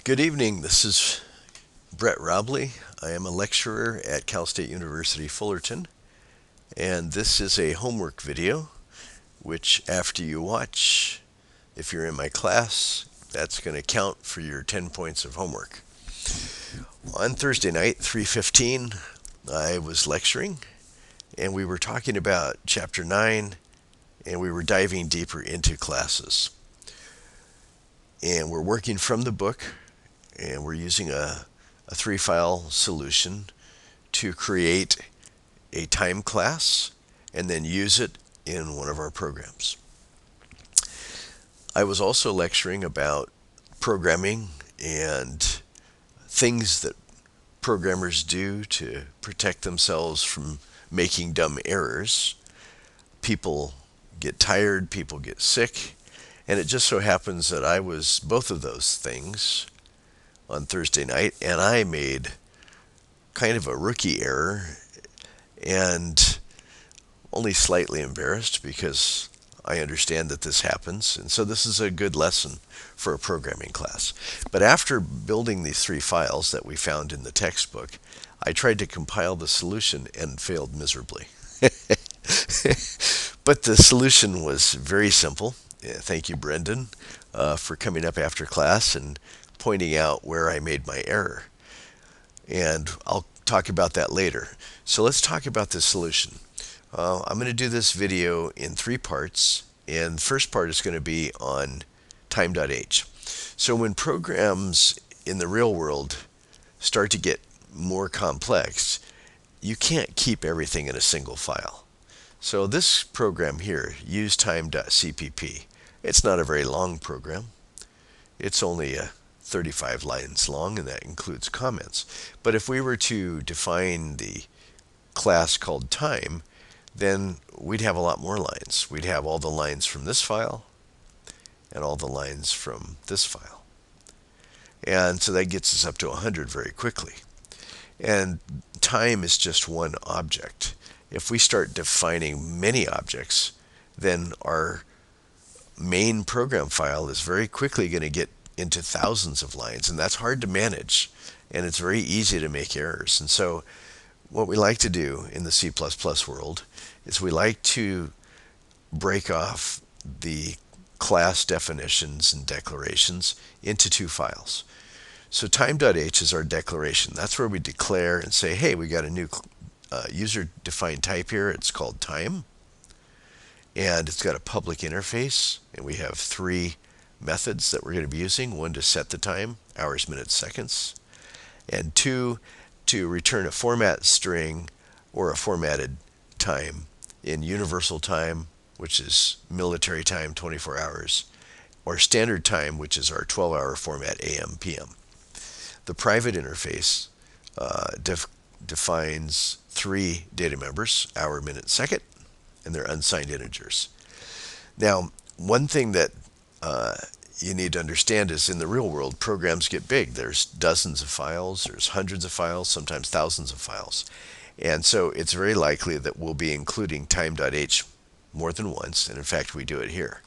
Good evening. This is Brett Robley. I am a lecturer at Cal State University Fullerton, and this is a homework video, which after you watch, if you're in my class, that's going to count for your 10 points of homework. On Thursday night, 3:15, I was lecturing, and we were talking about Chapter 9, and we were diving deeper into classes. And we're working from the book, and we're using a three-file solution to create a time class and then use it in one of our programs. I was also lecturing about programming and things that programmers do to protect themselves from making dumb errors. People get tired, people get sick, and it just so happens that I was both of those things on Thursday night, and I made kind of a rookie error and only slightly embarrassed because I understand that this happens, and so this is a good lesson for a programming class. But after building these three files that we found in the textbook, I tried to compile the solution and failed miserably. But the solution was very simple. Thank you, Brendan, for coming up after class and pointing out where I made my error. And I'll talk about that later. So let's talk about the solution. I'm going to do this video in three parts, and the first part is going to be on time.h. So when programs in the real world start to get more complex, you can't keep everything in a single file. So this program here, useTime.cpp, it's not a very long program. It's only 35 lines long, and that includes comments. But if we were to define the class called time, then we'd have a lot more lines. We'd have all the lines from this file and all the lines from this file. And so that gets us up to 100 very quickly. And time is just one object. If we start defining many objects, then our main program file is very quickly going to get into thousands of lines, and that's hard to manage, and it's very easy to make errors. And so what we like to do in the C++ world is we like to break off the class definitions and declarations into two files. So time.h is our declaration. That's where we declare and say, hey, we got a new user-defined type here. It's called time, and it's got a public interface, and we have three methods that we're going to be using. One to set the time, hours, minutes, seconds, and two to return a format string or a formatted time in universal time, which is military time, 24 hours, or standard time, which is our 12-hour format, AM, PM. The private interface defines three data members, hour, minute, second, and they're unsigned integers. Now, one thing that you need to understand is in the real world, programs get big. There's dozens of files, there's hundreds of files, sometimes thousands of files. And so it's very likely that we'll be including time.h more than once, and in fact we do it here.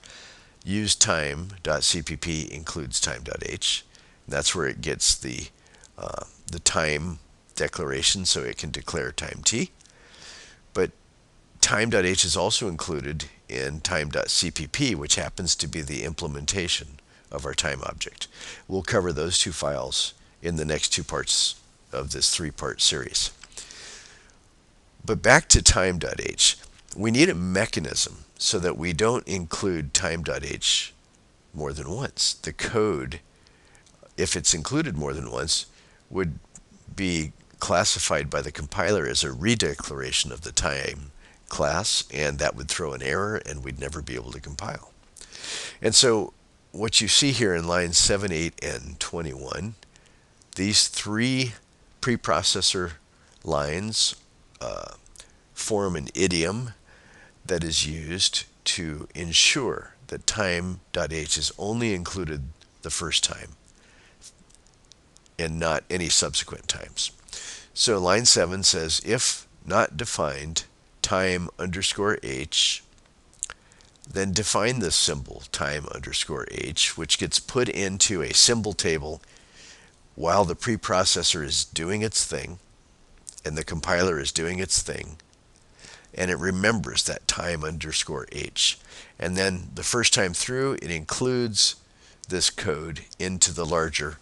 useTime.cpp includes time.h. That's where it gets the time declaration, so it can declare time t. But time.h is also included in time.cpp, which happens to be the implementation of our time object. We'll cover those two files in the next two parts of this three-part series. But back to time.h, we need a mechanism so that we don't include time.h more than once. The code, if it's included more than once, would be classified by the compiler as a redeclaration of the time class, and that would throw an error, and we'd never be able to compile. And so what you see here in lines 7, 8, and 21, these three preprocessor lines form an idiom that is used to ensure that time.h is only included the first time and not any subsequent times. So line 7 says, if not defined time underscore h, then define this symbol time underscore h, which gets put into a symbol table while the preprocessor is doing its thing and the compiler is doing its thing, and it remembers that time underscore h. And then the first time through, it includes this code into the larger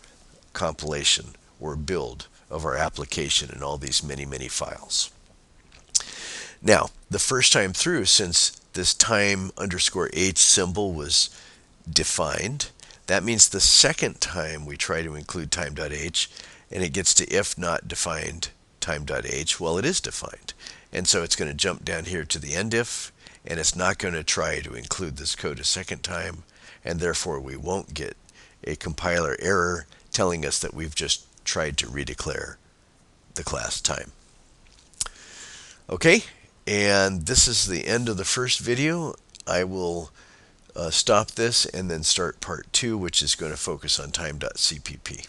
compilation or build of our application and all these many, many files. Now, the first time through, since this time underscore h symbol was defined, that means the second time we try to include time.h and it gets to if not defined time.h, well, it is defined. And so it's going to jump down here to the end if, and it's not going to try to include this code a second time, and therefore we won't get a compiler error telling us that we've just tried to redeclare the class time. Okay, and this is the end of the first video. I will stop this and then start part 2, which is going to focus on time.cpp.